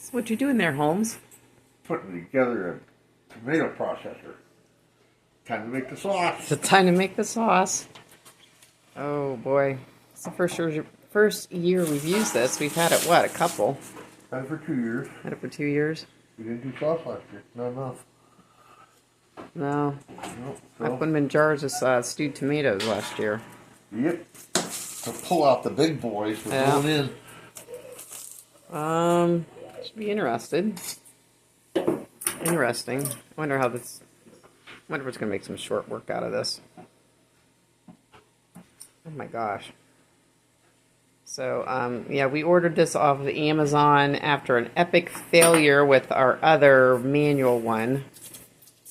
So what you doing there, Holmes? Putting together a tomato processor. Time to make the sauce. It's time to make the sauce. Oh boy, it's the first year we've used this. We've had it what, a couple? Had it for 2 years. Had it for 2 years. We didn't do sauce last year. Not enough. No, Nope. I put them in jars of stewed tomatoes last year. Yep. So pull out the big boys for going in. Should be interesting. Interesting. I wonder how this. Wonder if it's gonna make some short work out of this. Oh my gosh. So, yeah, we ordered this off of Amazon after an epic failure with our other manual one.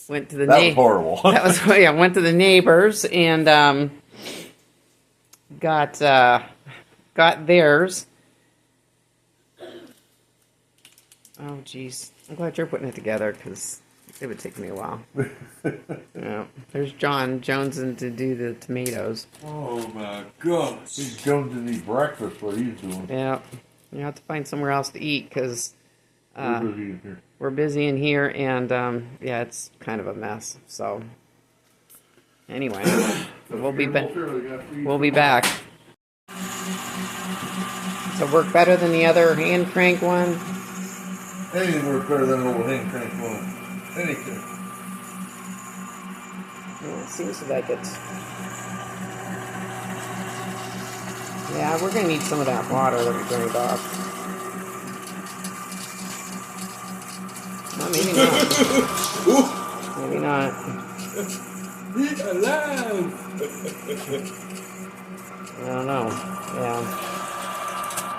Went to the That was horrible. That was yeah. Went to the neighbors and got theirs. Oh geez, I'm glad you're putting it together because it would take me a while. Yeah, there's John Jonesing to do the tomatoes. Oh my gosh. He's Jones didn't eat breakfast, what he's doing. Yeah, you have to find somewhere else to eat because We're busy in here. we're busy in here and yeah, it's kind of a mess. So anyway, we'll be back. We'll be back. So work better than the other hand crank one. Anything works better than an old hand crank one. Anything. Yeah, it seems like it. Yeah, we're gonna need some of that water that we drained off. No, maybe not. Maybe not. Be alive! I don't know. Yeah.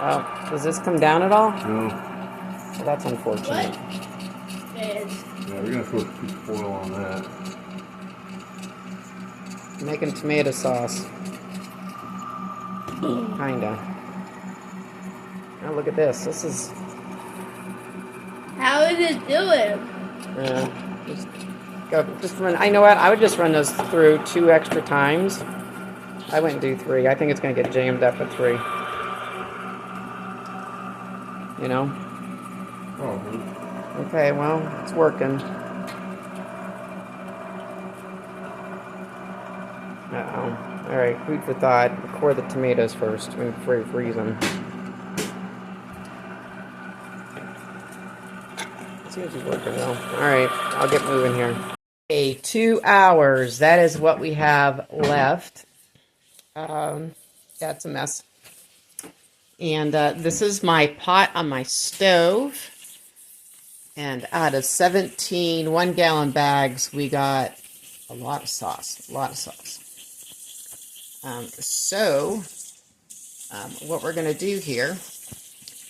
Oh, does this come down at all? No. Well, that's unfortunate. Yeah, we're gonna throw some foil on that. Making tomato sauce. Kinda. Now look at this. This is. How is it doing? Just run. I know what. I would just run those through 2 extra times. I wouldn't do 3. I think it's gonna get jammed up at 3. You know. Oh, Okay. Well, it's working. Uh-oh. All right. Food for thought. Core the tomatoes first before you freeze them. Seems to be working well. All right, I'll get moving here. Okay, 2 hours. That is what we have left. That's a mess. And this is my pot on my stove. And out of 17 1-gallon bags, we got a lot of sauce. A lot of sauce. What we're going to do here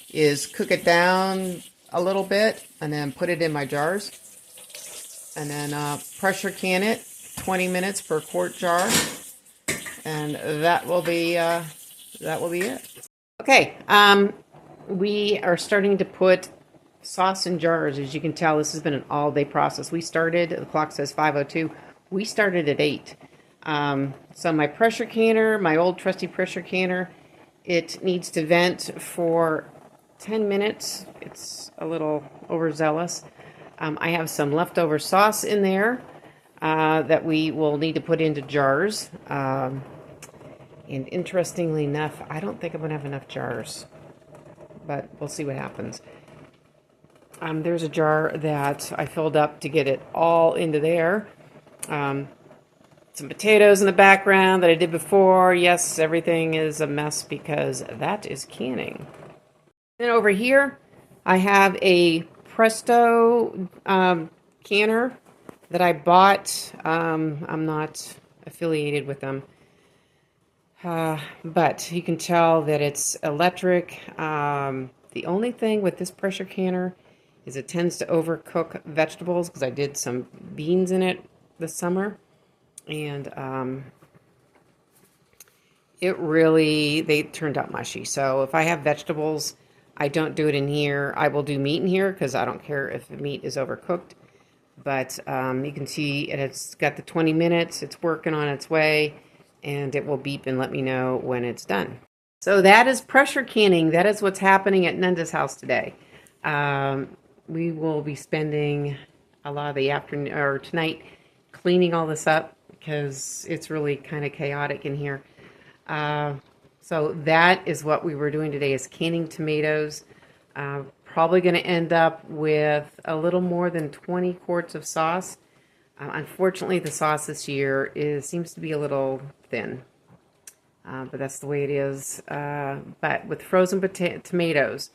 is cook it down a little bit and then put it in my jars and then pressure can it 20 minutes per quart jar, and that will be it. Okay, we are starting to put sauce in jars. As you can tell, this has been an all-day process. We started, the clock says 5:02, we started at 8. So my pressure canner, my old trusty pressure canner, it needs to vent for 10 minutes. It's a little overzealous. I have some leftover sauce in there that we will need to put into jars. And interestingly enough, I don't think I'm going to have enough jars, but we'll see what happens. There's a jar that I filled up to get it all into there. Some potatoes in the background that I did before. Yes, everything is a mess because that is canning. Then over here, I have a Presto canner that I bought. I'm not affiliated with them. But you can tell that it's electric. The only thing with this pressure canner is it tends to overcook vegetables because I did some beans in it this summer. And they turned out mushy. So if I have vegetables, I don't do it in here. I will do meat in here because I don't care if the meat is overcooked. But you can see it's got the 20 minutes. It's working on its way. And it will beep and let me know when it's done. So that is pressure canning. That is what's happening at Nenda's house today. We will be spending a lot of the afternoon or tonight cleaning all this up because it's really kind of chaotic in here. So that is what we were doing today, is canning tomatoes. Probably going to end up with a little more than 20 quarts of sauce. Unfortunately, the sauce this year seems to be a little thin, but that's the way it is. But with frozen tomatoes,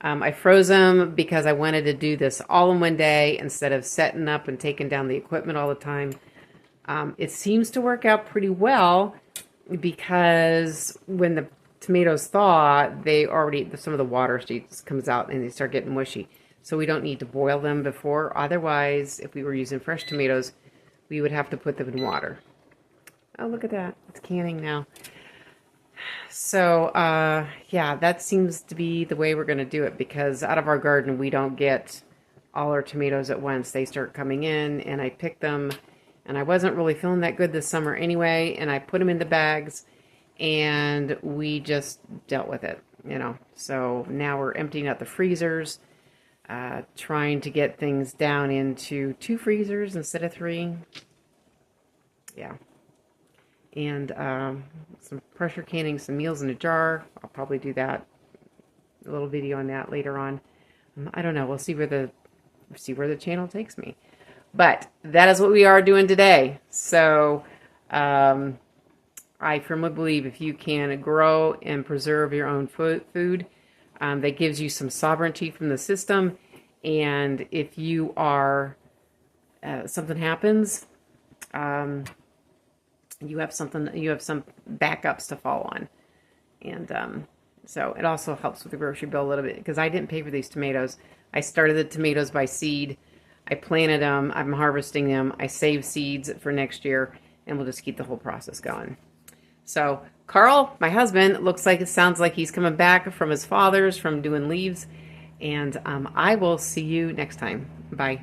I froze them because I wanted to do this all in one day instead of setting up and taking down the equipment all the time. It seems to work out pretty well because when the tomatoes thaw, some of the water comes out and they start getting mushy. So we don't need to boil them before. Otherwise, if we were using fresh tomatoes, we would have to put them in water. Oh, look at that. It's canning now. So, yeah, that seems to be the way we're going to do it, because out of our garden, we don't get all our tomatoes at once. They start coming in, and I pick them, and I wasn't really feeling that good this summer anyway, and I put them in the bags, and we just dealt with it, you know. So now we're emptying out the freezers, trying to get things down into 2 freezers instead of 3. Yeah. And some pressure canning some meals in a jar. I'll probably do that, a little video on that later on. I don't know. We'll see where the channel takes me. But that is what we are doing today. So I firmly believe if you can grow and preserve your own food, that gives you some sovereignty from the system. And if you are, something happens, you have some backups to fall on. And so it also helps with the grocery bill a little bit, because I didn't pay for these tomatoes. I started the tomatoes by seed. I planted them. I'm harvesting them. I save seeds for next year, and we'll just keep the whole process going. So Carl, my husband, sounds like he's coming back from his father's from doing leaves. And I will see you next time. Bye.